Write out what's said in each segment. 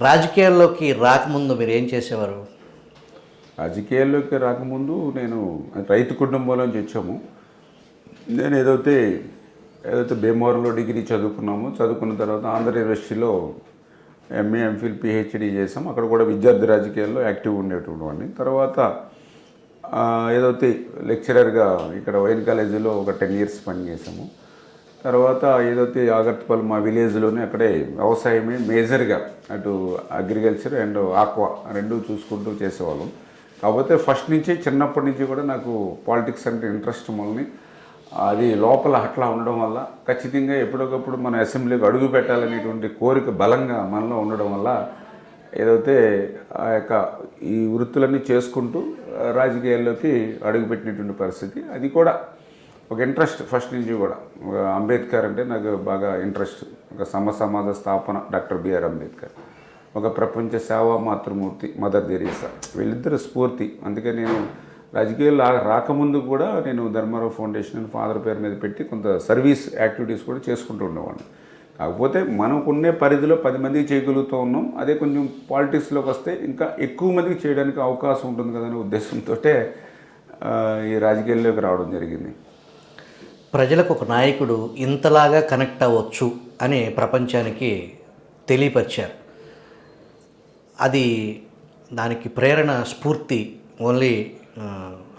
రాజకీయాల్లోకి రాకముందు మీరు ఏం చేసేవారు? రాజకీయాల్లోకి రాకముందు నేను రైతు కుటుంబంలోంచి వచ్చాము. నేను ఏదైతే భీమవరంలో డిగ్రీ చదువుకున్న తర్వాత ఆంధ్ర యూనివర్సిటీలో ఎంఏ ఎంఫిల్ పిహెచ్డి చేసాం. అక్కడ కూడా విద్యార్థి రాజకీయాల్లో యాక్టివ్ ఉండేటువంటి వాడిని. తర్వాత ఏదైతే లెక్చరర్గా ఇక్కడ వైన్ కాలేజీలో ఒక 10 years పనిచేసాము. తర్వాత ఏదైతే ఆగర్తపల్లి మా విలేజ్లోనే అక్కడే వ్యవసాయమే మేజర్గా అటు అగ్రికల్చర్ అండ్ ఆక్వా రెండు చూసుకుంటూ చేసేవాళ్ళం. కాకపోతే ఫస్ట్ నుంచి చిన్నప్పటి నుంచి కూడా నాకు పాలిటిక్స్ అంటే ఇంట్రెస్ట్ మొదలని అది లోపల అట్లా ఉండడం వల్ల ఖచ్చితంగా ఎప్పటికప్పుడు మన అసెంబ్లీకి అడుగు పెట్టాలనేటువంటి కోరిక బలంగా మనలో ఉండడం వల్ల ఏదైతే ఆ యొక్క ఈ వృత్తులన్నీ చేసుకుంటూ రాజకీయాల్లోకి అడుగుపెట్టినటువంటి పరిస్థితి. అది కూడా ఒక ఇంట్రెస్ట్ ఫస్ట్ నుంచి కూడా. అంబేద్కర్ అంటే నాకు బాగా ఇంట్రెస్ట్. ఒక సమాజ స్థాపన డాక్టర్ బిఆర్ అంబేద్కర్, ఒక ప్రపంచ సేవా మాతృమూర్తి మదర్ తెరీసా, వీళ్ళిద్దరు స్ఫూర్తి. అందుకే నేను రాజకీయాలు రాకముందు కూడా నేను ధర్మారావు ఫౌండేషన్ ఫాదర్ పేరు మీద పెట్టి కొంత సర్వీస్ యాక్టివిటీస్ కూడా చేసుకుంటూ ఉండేవాడిని. కాకపోతే మనకున్నే పరిధిలో 10 మందికి చేయగలుగుతూ ఉన్నాం. అదే కొంచెం పాలిటిక్స్లోకి వస్తే ఇంకా ఎక్కువ మందికి చేయడానికి అవకాశం ఉంటుంది కదనే ఉద్దేశంతో ఈ రాజకీయాల్లోకి రావడం జరిగింది. ప్రజలకు ఒక నాయకుడు ఇంతలాగా కనెక్ట్ అవ్వచ్చు అని ప్రపంచానికి తెలియపరిచారు. అది దానికి ప్రేరణ స్ఫూర్తి ఓన్లీ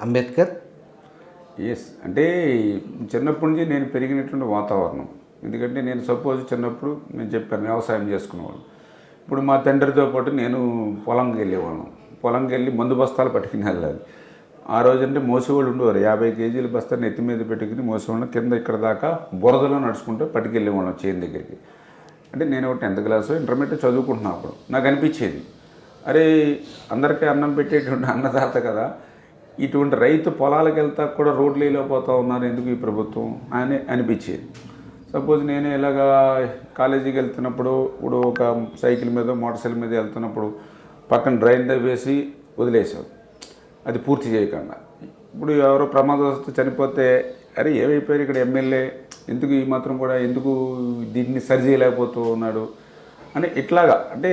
అంబేద్కర్. ఎస్, అంటే చిన్నప్పటి నుంచి నేను పెరిగినటువంటి వాతావరణం. ఎందుకంటే నేను సపోజ్ చిన్నప్పుడు నేను చెప్పాను వ్యవసాయం చేసుకునేవాళ్ళం. ఇప్పుడు మా తండ్రితో పాటు నేను పొలంకి వెళ్ళేవాళ్ళం. పొలంకి వెళ్ళి మందు బస్తాలు పట్టుకుని వెళ్ళాలి. ఆ రోజంటే మోసేవాళ్ళు ఉండేవారు. 50 kg బస్తాన్ని ఎత్తి మీద పెట్టుకుని మోసేవాళ్ళం. కింద ఇక్కడ దాకా బురదలో నడుచుకుంటూ పట్టుకెళ్ళేవాళ్ళం చేను దగ్గరికి. అంటే నేను 10th క్లాస్ ఇంటర్మీడియట్ చదువుకుంటున్నా. అప్పుడు నాకు అనిపించేది, అరే అందరికీ అన్నం పెట్టేటువంటి అన్నదాత కదా, ఇటువంటి రైతు పొలాలకు వెళ్తా కూడా రోడ్లు వేయలేకపోతూ ఉన్నారు ఎందుకు ఈ ప్రభుత్వం అని అనిపించేది. సపోజ్ నేను ఇలాగా కాలేజీకి వెళ్తున్నప్పుడు ఇప్పుడు ఒక సైకిల్ మీద మోటార్ సైకిల్ మీద వెళ్తున్నప్పుడు పక్కన డ్రైన్ వేసి వదిలేసావు, అది పూర్తి చేయకుండా. ఇప్పుడు ఎవరో ప్రమాదవశాత్తు చనిపోతే అరే ఏమైపోయారు ఇక్కడ ఎమ్మెల్యే ఎందుకు ఈ మాత్రం కూడా ఎందుకు దీన్ని సరి చేయలేకపోతూ ఉన్నాడు అని ఇట్లాగా. అంటే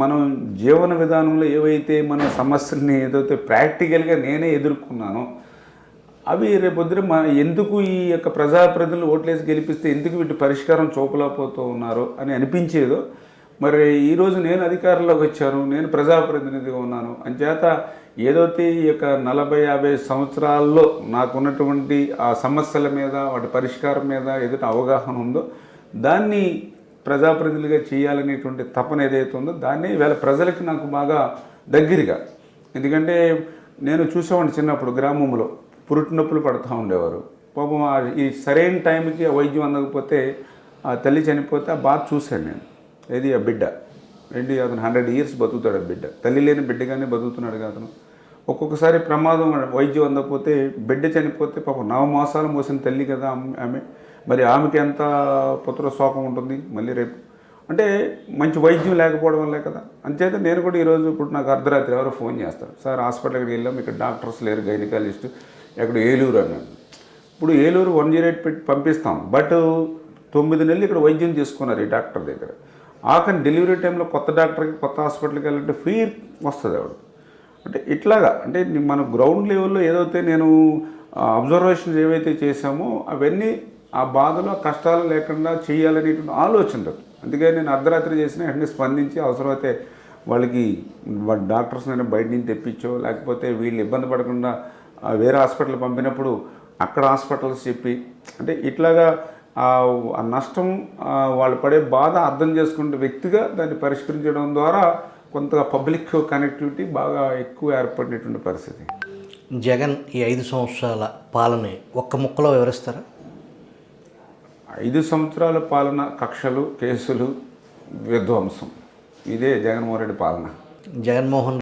మనం జీవన విధానంలో ఏవైతే మన సమస్యల్ని ఏదైతే ప్రాక్టికల్గా నేనే ఎదుర్కొన్నానో అవి రేపొద్దున ఎందుకు ఈ యొక్క ప్రజాప్రతినిధులు ఓట్లేసి గెలిపిస్తే ఎందుకు వీటి పరిష్కారం చూపలేకపోతూ ఉన్నారో అని అనిపించేదో. మరి ఈరోజు నేను అధికారంలోకి వచ్చాను, నేను ప్రజాప్రతినిధిగా ఉన్నాను. అంచేత ఏదైతే ఈ యొక్క 40-50 సంవత్సరాల్లో నాకున్నటువంటి ఆ సమస్యల మీద వాటి పరిష్కారం మీద ఏదైతే అవగాహన ఉందో దాన్ని ప్రజాప్రతినిధిగా చేయాలనేటువంటి తపన ఏదైతే ఉందో దాన్ని వేళ ప్రజలకి నాకు బాగా దగ్గరగా. ఎందుకంటే నేను చూసేవాడిని చిన్నప్పుడు గ్రామంలో పురుటి నొప్పులు పడుతూ ఉండేవారు. పాపం ఈ సరైన టైంకి వైద్యం అందకపోతే ఆ తల్లి చనిపోతే ఆ బాధ చూశాను నేను. ఏది ఆ బిడ్డ అతను 100 years బతుకుతాడు. ఆ బిడ్డ తల్లి లేని బిడ్డగానే బతుకుతున్నాడు కదా అతను. ఒక్కొక్కసారి ప్రమాదం వైద్యం అందకపోతే బిడ్డ చనిపోతే పాపం 9 మాసాలు మోసిన తల్లి కదా ఆమె. మరి ఆమెకి ఎంత పుత్ర శోకం ఉంటుంది మళ్ళీ రేపు. అంటే మంచి వైద్యం లేకపోవడం వల్లే కదా. అంచేత నేను కూడా ఈరోజు ఇప్పుడు నాకు అర్ధరాత్రి ఎవరో ఫోన్ చేస్తారు, సార్ హాస్పిటల్కి వెళ్ళాం, ఇక్కడ డాక్టర్స్ లేరు, గైనకాలజిస్ట్ ఎక్కడ ఏలూరు అన్నాడు. ఇప్పుడు ఏలూరు 108 పెట్టి పంపిస్తాం, బట్ 9 నెలలు ఇక్కడ వైద్యం చేసుకున్నారు ఈ డాక్టర్ దగ్గర. ఆఖరి డెలివరీ టైంలో కొత్త డాక్టర్కి కొత్త హాస్పిటల్కి వెళ్ళాలంటే ఫీ వస్తుంది ఆవిడ. అంటే ఇట్లాగా అంటే మన గ్రౌండ్ లెవెల్లో ఏదైతే నేను అబ్జర్వేషన్స్ ఏవైతే చేశామో అవన్నీ ఆ బాధలో కష్టాలు లేకుండా చేయాలనేటువంటి ఆలోచన. అందుకే నేను అర్ధరాత్రి చేసిన వెంటనే స్పందించి అవసరమైతే వాళ్ళకి డాక్టర్స్ నేను బయట నుంచి తెప్పించో లేకపోతే వీళ్ళు ఇబ్బంది పడకుండా వేరే హాస్పిటల్ పంపినప్పుడు అక్కడ హాస్పిటల్స్ చెప్పి అంటే ఇట్లాగా ఆ నష్టం వాళ్ళు పడే బాధ అర్థం చేసుకునే వ్యక్తిగా దాన్ని పరిష్కరించడం ద్వారా కొంత పబ్లిక్ కనెక్టివిటీ బాగా ఎక్కువ ఏర్పడినటువంటి పరిస్థితి. జగన్ ఈ 5 సంవత్సరాల పాలన ఒక్క ముక్కలో వివరిస్తారా? 5 సంవత్సరాల పాలన కక్షలు, కేసులు, విధ్వంసం, ఇదే జగన్మోహన్ రెడ్డి పాలన. జగన్మోహన్